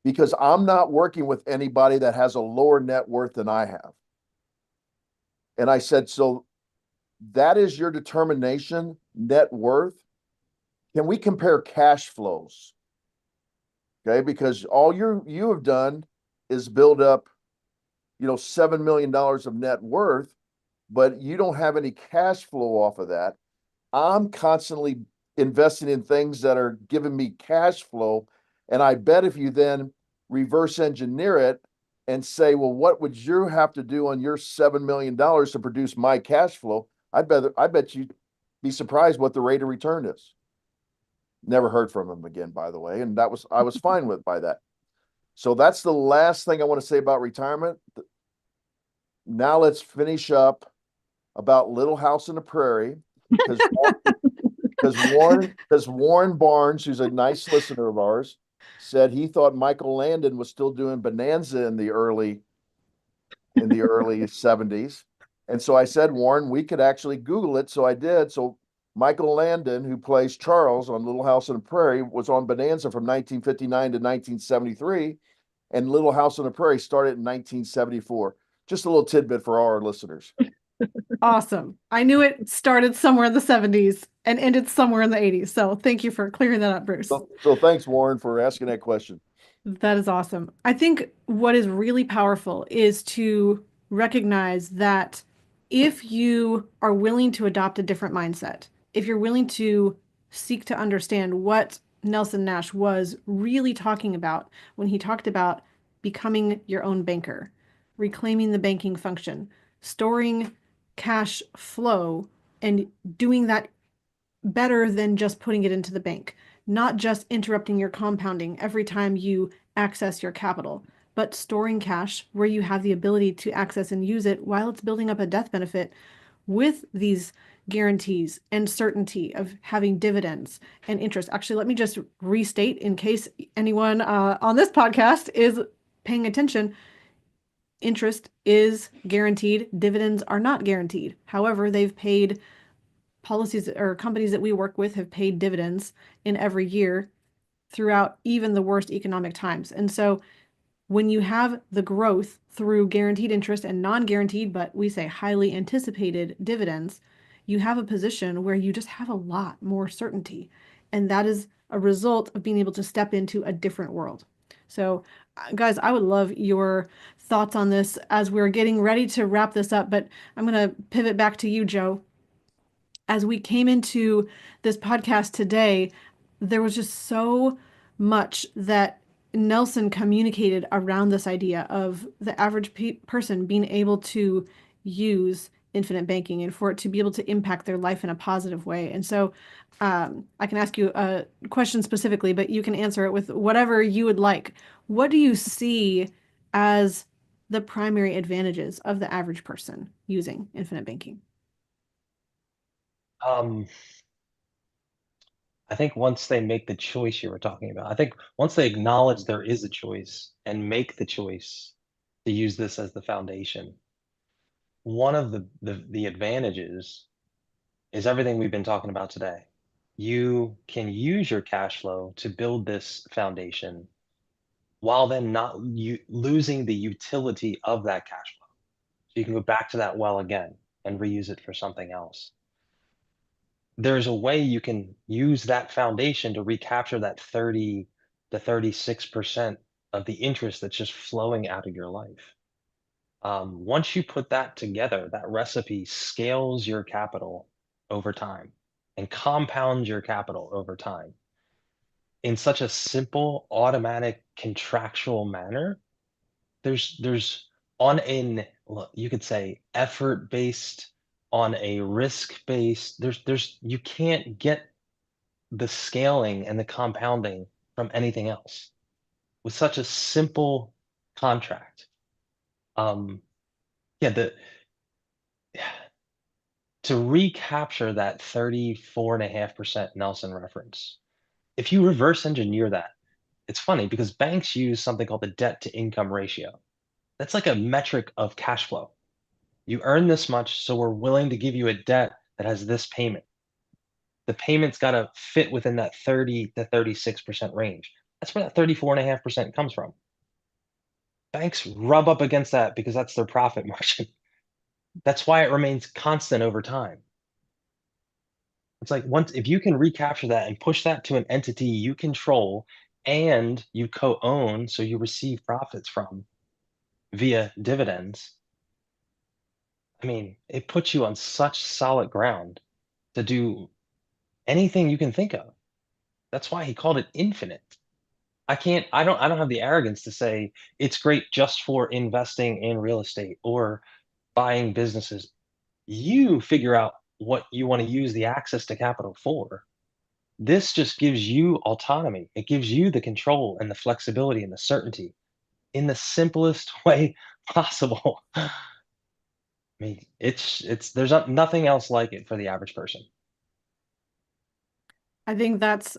because I'm not working with anybody that has a lower net worth than I have. And I said, so that is your determination, net worth. Can we compare cash flows? Okay, because all you have done is build up, $7 million of net worth, but you don't have any cash flow off of that. I'm constantly investing in things that are giving me cash flow. And I bet if you then reverse engineer it and say, well, what would you have to do on your $7 million to produce my cash flow? I bet you'd be surprised what the rate of return is. Never heard from him again, by the way. And I was fine with by that. So that's the last thing I want to say about retirement. Now let's finish up about Little House on the Prairie because Warren Barnes, who's a nice listener of ours, said he thought Michael Landon was still doing Bonanza in the early 70s. And so I said, Warren, we could actually Google it. So I did. So Michael Landon, who plays Charles on Little House on the Prairie, was on Bonanza from 1959 to 1973. And Little House on the Prairie started in 1974. Just a little tidbit for all our listeners. Awesome. I knew it started somewhere in the 70s and ended somewhere in the 80s. So thank you for clearing that up, Bruce. So thanks, Warren, for asking that question. That is awesome. I think what is really powerful is to recognize that if you are willing to adopt a different mindset, if you're willing to seek to understand what Nelson Nash was really talking about when he talked about becoming your own banker, reclaiming the banking function, storing cash flow, and doing that better than just putting it into the bank, not just interrupting your compounding every time you access your capital, but storing cash where you have the ability to access and use it while it's building up a death benefit with these guarantees and certainty of having dividends and interest. Actually, let me just restate in case anyone on this podcast is paying attention. Interest is guaranteed. Dividends are not guaranteed. However, they've paid policies or companies that we work with have paid dividends in every year throughout even the worst economic times. And so when you have the growth through guaranteed interest and non-guaranteed, but we say highly anticipated dividends, you have a position where you just have a lot more certainty. And that is a result of being able to step into a different world. So, guys, I would love your thoughts on this as we're getting ready to wrap this up, but I'm going to pivot back to you, Joe. As we came into this podcast today, there was just so much that Nelson communicated around this idea of the average person being able to use infinite banking and for it to be able to impact their life in a positive way. And so I can ask you a question specifically, but you can answer it with whatever you would like. What do you see as the primary advantages of the average person using infinite banking? Um, I think once they make the choice you were talking about, I think once they acknowledge there is a choice and make the choice to use this as the foundation, one of the advantages is everything we've been talking about today. You can use your cash flow to build this foundation while then not losing the utility of that cash flow. So you can go back to that well again and reuse it for something else. There's a way you can use that foundation to recapture that 30 to 36% of the interest that's just flowing out of your life. Once you put that together, that recipe scales your capital over time and compounds your capital over time in such a simple, automatic, contractual manner. There's on an, you could say, effort based, on a risk based. There's you can't get the scaling and the compounding from anything else with such a simple contract. Yeah, the to recapture that 34.5% Nelson reference, if you reverse engineer that, it's funny because banks use something called the debt to income ratio. That's like a metric of cash flow. You earn this much, so we're willing to give you a debt that has this payment. The payment's got to fit within that 30 to 36% range. That's where that 34.5% comes from. Banks rub up against that because that's their profit margin. That's why it remains constant over time. It's like once if you can recapture that and push that to an entity you control and you co-own, so you receive profits from via dividends, I mean, it puts you on such solid ground to do anything you can think of. That's why he called it infinite. I don't have the arrogance to say it's great just for investing in real estate or buying businesses. You figure out what you want to use the access to capital for. This just gives you autonomy. It gives you the control and the flexibility and the certainty in the simplest way possible. I mean, it's there's nothing else like it for the average person. I think that's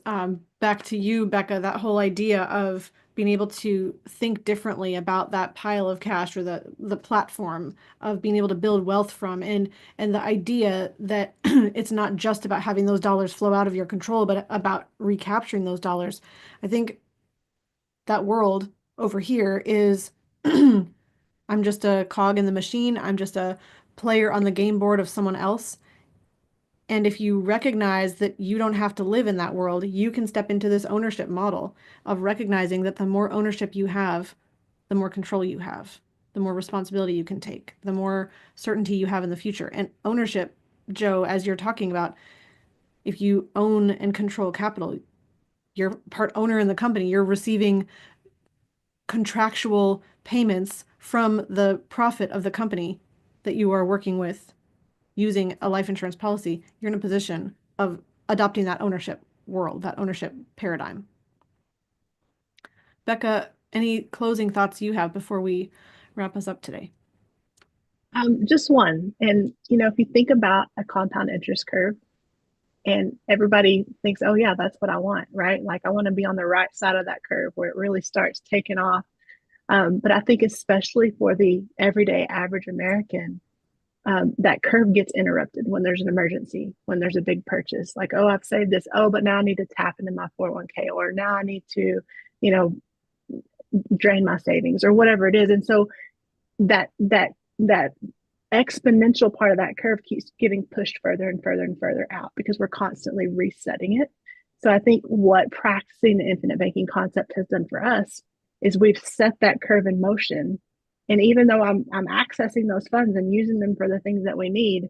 back to you, Becca, that whole idea of being able to think differently about that pile of cash or the platform of being able to build wealth from and the idea that it's not just about having those dollars flow out of your control, but about recapturing those dollars. I think that world over here is I'm just a cog in the machine. I'm just a player on the game board of someone else. And if you recognize that you don't have to live in that world, you can step into this ownership model of recognizing that the more ownership you have, the more control you have, the more responsibility you can take, the more certainty you have in the future. And ownership, Joe, as you're talking about, if you own and control capital, you're part owner in the company, you're receiving contractual payments from the profit of the company that you are working with using a life insurance policy, you're in a position of adopting that ownership world, that ownership paradigm. Becca, any closing thoughts you have before we wrap us up today? Just one. And, if you think about a compound interest curve, and everybody thinks, oh, yeah, that's what I want, right? Like, I want to be on the right side of that curve where it really starts taking off. But I think, especially for the everyday average American, that curve gets interrupted when there's an emergency, when there's a big purchase. Like, oh, I've saved this. Oh, but now I need to tap into my 401k, or now I need to, you know, drain my savings, or whatever it is. And so that exponential part of that curve keeps getting pushed further and further and further out because we're constantly resetting it. So I think what practicing the infinite banking concept has done for us is we've set that curve in motion. And even though I'm accessing those funds and using them for the things that we need,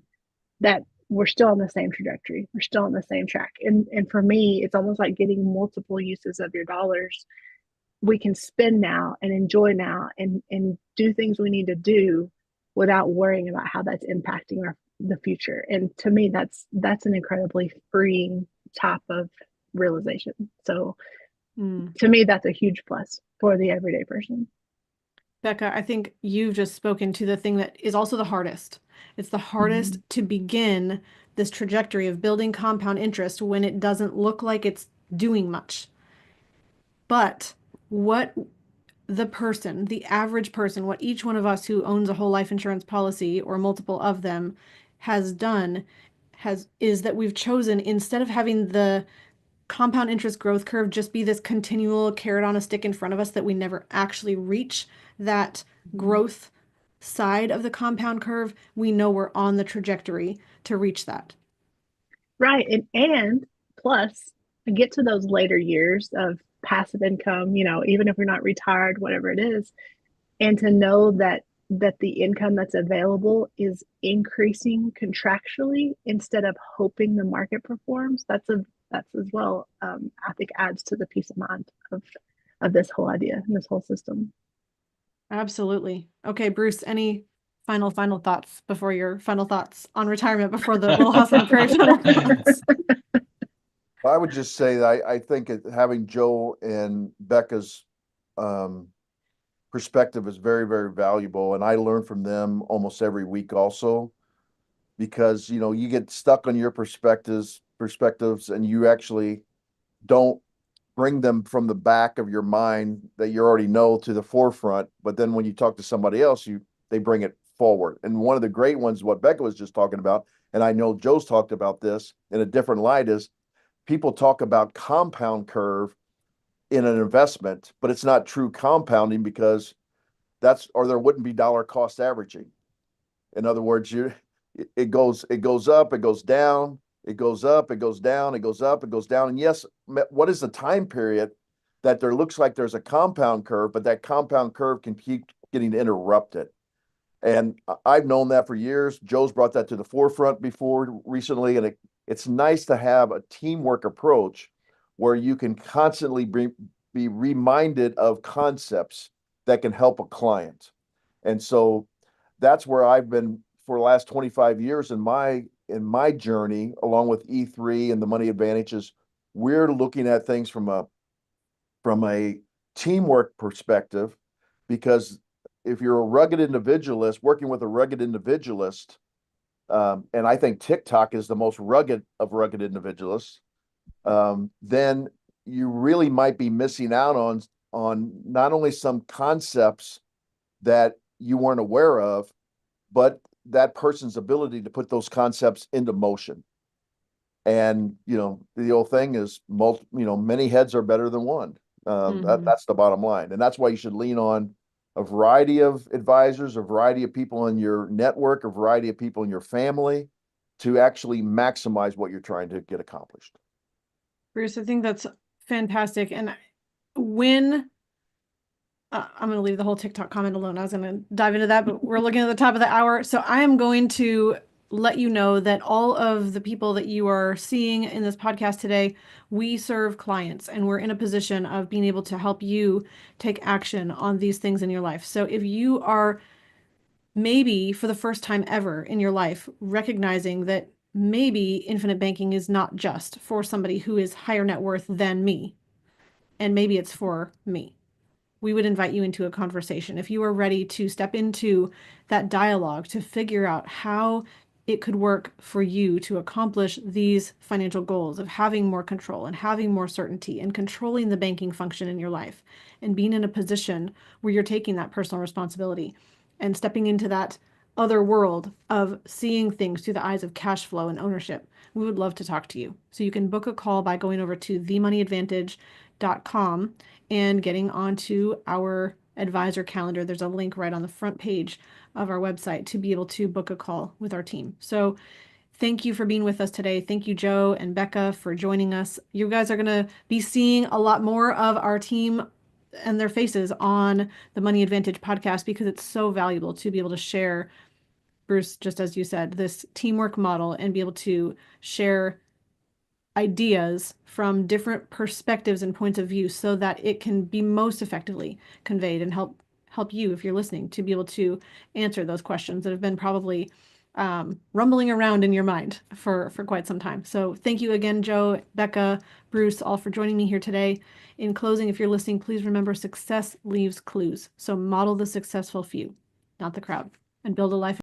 that we're still on the same trajectory. We're still on the same track. And for me, it's almost like getting multiple uses of your dollars. We can spend now and enjoy now and do things we need to do without worrying about how that's impacting the future. And to me, that's an incredibly freeing type of realization. So to me, that's a huge plus for the everyday person. Becca, I think you've just spoken to the thing that is also the hardest. It's the hardest to begin this trajectory of building compound interest when it doesn't look like it's doing much. But what the average person, what each one of us who owns a whole life insurance policy or multiple of them has done is that we've chosen, instead of having the compound interest growth curve just be this continual carrot on a stick in front of us that we never actually reach that growth side of the compound curve, we know we're on the trajectory to reach that. Right. And plus, get to those later years of passive income, even if you're not retired, whatever it is, and to know that the income that's available is increasing contractually instead of hoping the market performs. That's as well, I think, adds to the peace of mind of this whole idea and this whole system. Absolutely. Okay, Bruce, any final thoughts before your final thoughts on retirement before the Little House on the Prairie final? I would just say that I think having Joe and Becca's perspective is very, very valuable. And I learn from them almost every week also, because, you get stuck on your perspectives and you actually don't bring them from the back of your mind that you already know to the forefront. But then when you talk to somebody else, they bring it forward. And one of the great ones, what Becca was just talking about, and I know Joe's talked about this in a different light, is people talk about compound curve in an investment, but it's not true compounding, because there wouldn't be dollar cost averaging. In other words, it goes up, it goes down, it goes up, it goes down, it goes up, it goes down. And yes, what is the time period that there looks like there's a compound curve, but that compound curve can keep getting interrupted? And I've known that for years. Joe's brought that to the forefront before recently, and it's nice to have a teamwork approach where you can constantly be reminded of concepts that can help a client. And so that's where I've been for the last 25 years in my journey, along with E3 and the Money Advantages. We're looking at things from a teamwork perspective, because if you're a rugged individualist working with a rugged individualist, and I think TikTok is the most rugged of rugged individualists, then you really might be missing out on not only some concepts that you weren't aware of, but that person's ability to put those concepts into motion. And the old thing is, many heads are better than one. That's the bottom line, and that's why you should lean on a variety of advisors, a variety of people in your network, a variety of people in your family, to actually maximize what you're trying to get accomplished. Bruce, I think that's fantastic. And when I'm going to leave the whole TikTok comment alone. I was going to dive into that, but we're looking at the top of the hour. So I am going to let you know that all of the people that you are seeing in this podcast today, we serve clients, and we're in a position of being able to help you take action on these things in your life. So if you are maybe for the first time ever in your life recognizing that maybe infinite banking is not just for somebody who is higher net worth than me, and maybe it's for me, we would invite you into a conversation. If you are ready to step into that dialogue to figure out how it could work for you to accomplish these financial goals of having more control and having more certainty and controlling the banking function in your life, and being in a position where you're taking that personal responsibility and stepping into that other world of seeing things through the eyes of cash flow and ownership, we would love to talk to you. So you can book a call by going over to themoneyadvantage.com and getting onto our advisor calendar. There's a link right on the front page of our website to be able to book a call with our team. So thank you for being with us today. Thank you, Joe and Becca, for joining us. You guys are going to be seeing a lot more of our team and their faces on the Money Advantage podcast, because it's so valuable to be able to share, Bruce, just as you said, this teamwork model, and be able to share ideas from different perspectives and points of view so that it can be most effectively conveyed and help help you, if you're listening, to be able to answer those questions that have been probably rumbling around in your mind for quite some time. So thank you again, Joe, Becca, Bruce, all for joining me here today. In closing, if you're listening, please remember success leaves clues. So model the successful few, not the crowd, and build a life